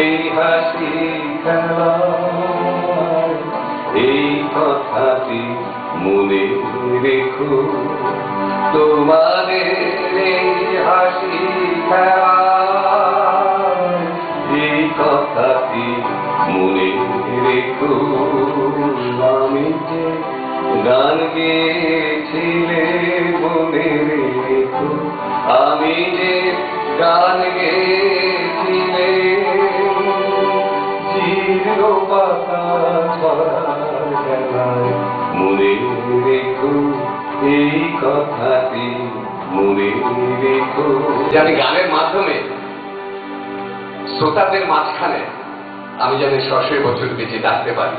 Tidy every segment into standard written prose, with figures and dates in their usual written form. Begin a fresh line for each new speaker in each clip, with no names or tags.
এই হাসি খেলা এই কথাটি মনে রেখো তোমাদের এই হাসি খেলা এই কথাটি মনে রেখো আমি যে গান গেয়েছিলে মনে রেখো আমি যে গান গেয়েছিলে চির পাতা ছড়ার খেলায় মনে রেখো এই কথাটি মনে রেখো।
জানি গানের মাধ্যমে শ্রোতাদের মাঝখানে আমি যেন 100 বছর বেঁচে থাকতে পারি।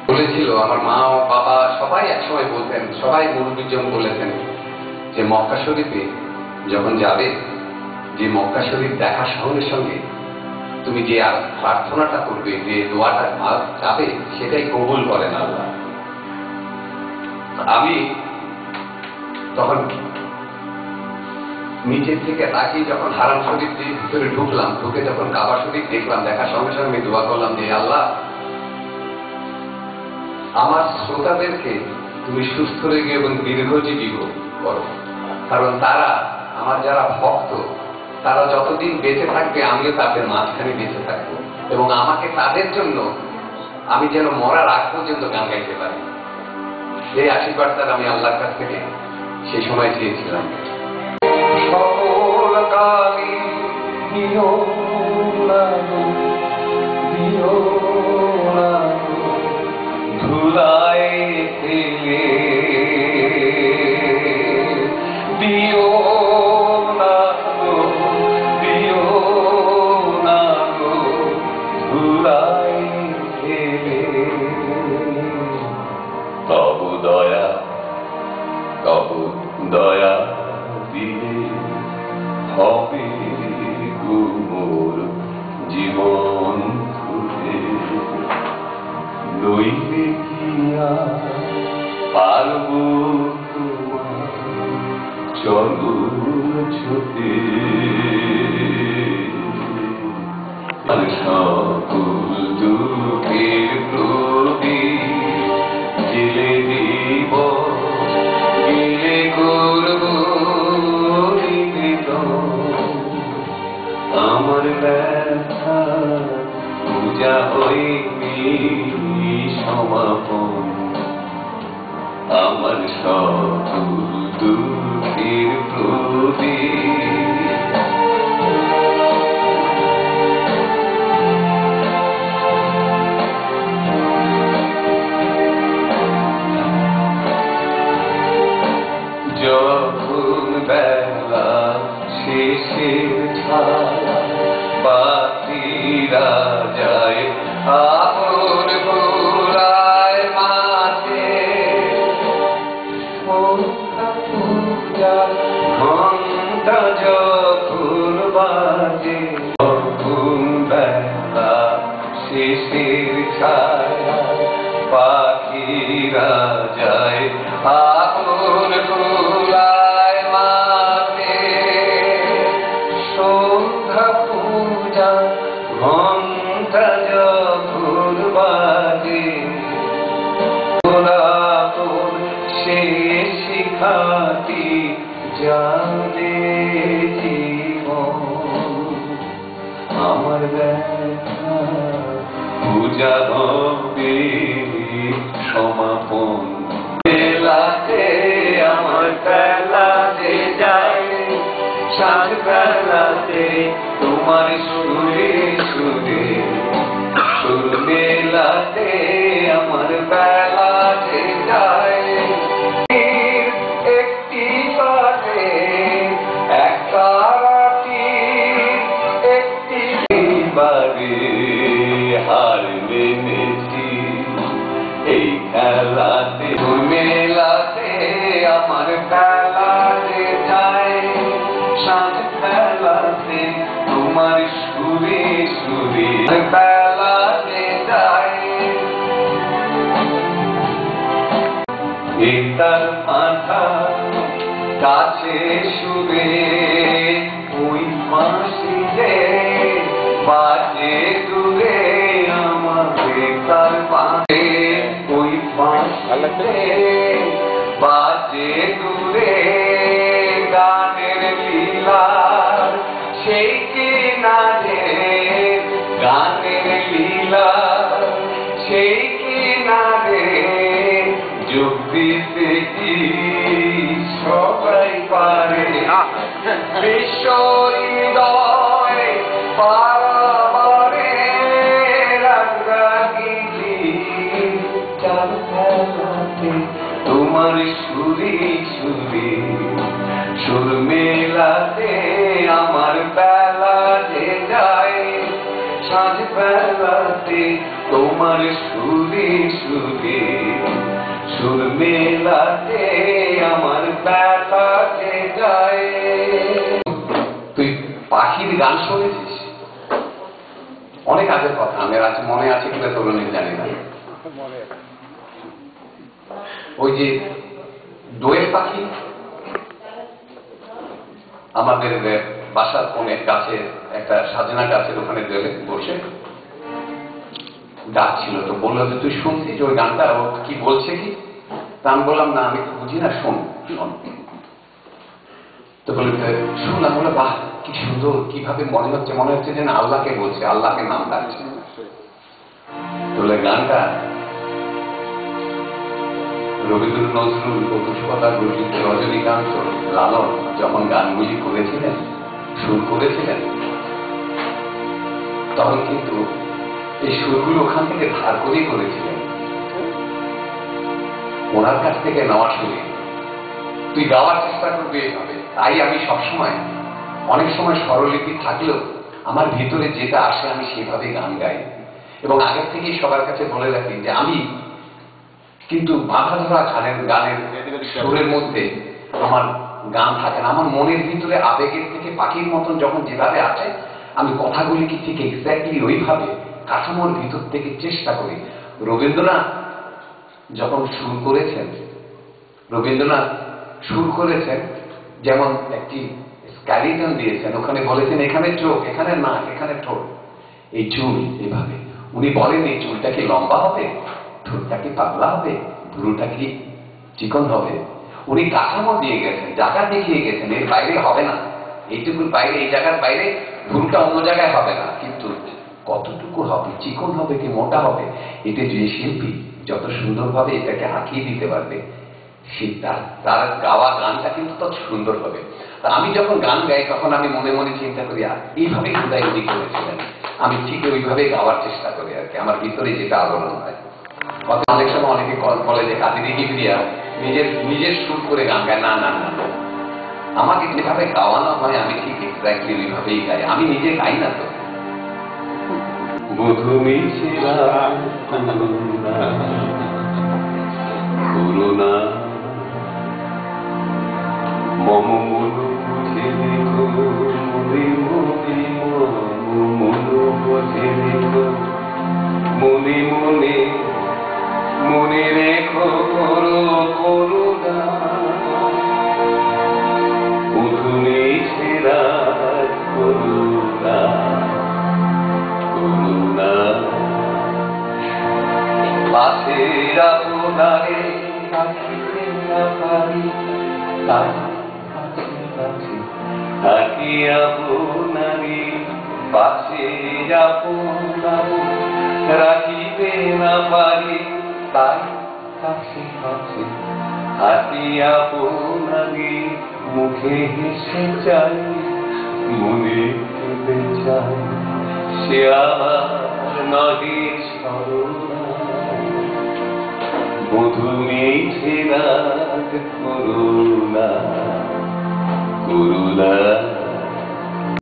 বলেছিল আমার মা ও বাবা সবাই একসময় বলতেন, সবাই মুরব্বীজন বলেছেন যে মক্কা শরীফে যখন যাবে, যে মক্কা শরীফ দেখার সঙ্গে সঙ্গে তুমি যে প্রার্থনাটা করবে, যে দোয়াটা যাবে, সেটাই কবুল করেন আল্লাহ। আমি তখন নিচের থেকে তাকিয়ে যখন হারাম শরীফ দিয়ে ভিতরে ঢুকলাম, ঢুকে যখন কাবা শরীফ দেখলাম, দেখার সঙ্গে সঙ্গে আমি দোয়া করলাম যে আল্লাহ আমার শ্রোতাদেরকে তুমি সুস্থ রেখে এবং দীর্ঘজীবী করো, কারণ তারা আমার যারা ভক্ত তারা যতদিন বেঁচে থাকবে আমিও তাদের মাঝখানে বেঁচে থাকবো, এবং আমাকে তাদের জন্য আমি যেন মরার আগ পর্যন্ত গান গাইতে পারি। এই আশীর্বাদটা আমি আল্লাহর কাছ থেকে সেই সময় চেয়েছিলাম।
সকল কালি দিও না দিও না ধুলায় ফেলে দিও না দিও না ধুলায় ফেলে তবু দয়া দিলে হবে গুমোর জীবন ধুলে নইলে কি আর পারব চলো ছুটে সকল দুঃখের প্রদীপ জেলে দিব গেলে করব আমার ব্যথা পূজা হয়নি সমাপন আমার সকল দুঃখের প্রদীপ যখন বেলা শেষের ছায়া বাতিরা যায় আপন ভোলায় মাঝে ঘন্টা যখন বাজে তখন বেলা শেষের ছায়া পাখিরা যায় আপন ভোলায় মাঝে সন্ধ্যা পূজা ঘন্টা যখন বাজে পুরাতন সে শিখাটি জানে জীবন আমার ব্যথা পূজা হবে সমাপন বেলাতে আমার বেলাতে যায় সাত বেলাতে তোমার সুরে সুরে সুর বেলাতে আমার বেলাতে যায় একটি পাতে একটা একটি বারে হার মেনেছি এই খেলাতে মেলাতে আমার বেলাতে যায় সাত বেলাতে তোমার সুরে সুরে বেলাতে যায় তার মাথা কাছে শুবে ওই মাসি বাজে দূরে গানের লীলা, সেই কি না রে গানের লীলা, সেই কি না রে যোগ দিতে কি সবাই পারে। বিশ্ব হৃদয় পারাবারে রাগরাগিনী চার খেলাতে তোমার সুরে সুরে সুর মেলাতে আমার বেলা যে যায়, সাঁঝ বেলাতে তোমার সুরে সুরে সুর মেলাতে আমার বেলা যে যায়।
তুই পাখির গান শুনেছিস? অনেক আগের কথা, আমার আছে মনে আছে কিনা তরুণীর জানি না। ওই যে দোয়েল পাখি আমাদের বাসার কোণে গাছে একটা সাজনা গাছের ওখানে দোয়েলে বসে ডাকছিল, তো বললো যে তুই শুনছিস ওই গানটা, ও কি বলছে কি? তা আমি বললাম না আমি তো বুঝি না, শোন শোন। তো বলে শুনলাম, বলে বাহ কি সুন্দর, কিভাবে মনে হচ্ছে যেন আল্লাহকে বলছে, আল্লাহকে নাম ডাকছে। বলে গানটা রবীন্দ্র নজরুল, অতুষ্পতা রচিত, রজনীকান্ত, লালন যখন গানগুলি করেছিলেন, সুর করেছিলেন, তখন কিন্তু এই সুরগুলো ওখান থেকে ধার করেই করেছিলেন, ওনার কাছ থেকে নেওয়া সুরে। তুই গাওয়ার চেষ্টা করবি এইভাবে। তাই আমি সবসময়, অনেক সময় স্বরলিপি থাকলেও আমার ভিতরে যেটা আসে আমি সেভাবে গান গাই। এবং আগের থেকেই সবার কাছে বলে রাখি যে আমি কিন্তু বাধা ধরা গানের সুরের মধ্যে আমার গান থাকে না। আমার মনের ভিতরে আবেগের থেকে পাখির মতন যখন যেভাবে আছে, আমি কথাগুলি কি ঠিক এক্স্যাক্টলি ওইভাবে কাঠামোর ভিতর থেকে চেষ্টা করি। রবীন্দ্রনাথ যখন সুর করেছেন যেমন একটি স্ক্যালিটন দিয়েছেন, ওখানে বলেছেন এখানে চোখ, এখানে নাক, এখানে ঠোঁট, এই চুল এভাবে। উনি বলেন এই চুলটা কি লম্বা হবে, ঠোঁটটা কি পাতলা হবে, ভুরুটা কি চিকন হবে। উনি কাঠামো দিয়ে গেছেন, জায়গা দেখিয়ে গেছেন, এর বাইরে হবে না, এইটুকুর বাইরে, এই জায়গার বাইরে ভুরুটা অন্য জায়গায় হবে না, কিন্তু কতটুকু হবে, চিকন হবে কি মোটা হবে, এটা যে শিল্পী যত সুন্দরভাবে এটাকে আঁকিয়ে দিতে পারবে, সে তার গাওয়া গানটা কিন্তু তত সুন্দর হবে। তা আমি যখন গান গাই তখন আমি মনে মনে চিন্তা করি এইভাবেই খোদাই উনি করেছিলেন, আমি ঠিক ওইভাবে গাওয়ার চেষ্টা করি আর কি, আমার ভিতরে যেটা আলোড়ন হয়। অনেক সময় অনেকে বলে যে কাদিরি কিবরিয়া নিজের সুর করে গান গায়। না না না, আমাকে যেভাবে গাওয়ানো হয় আমি ঠিক এক্স্যাক্টলি ওইভাবেই গাই, আমি নিজে গাই না তো।
করুণা মম মনু বুঝে দেখো, মনে মনে মম মনু বুঝে দেখো, মনে মনে মনে রেখো করো করুণা, মধু মিছে রাত করুণা করুণা। পাশে আপনারে থাকিতে না পারি, তাই কাছে কাছে থাকি আপনারে, পাশে আপনারে রাখিতে না পারি, তাই কাছে কাছে থাকি আপনারে। মুখে হেসে চাই, মনে কেঁদে চাই, সে আমার নদী সরলা, মধু মিছে রাত করুণা করুণা।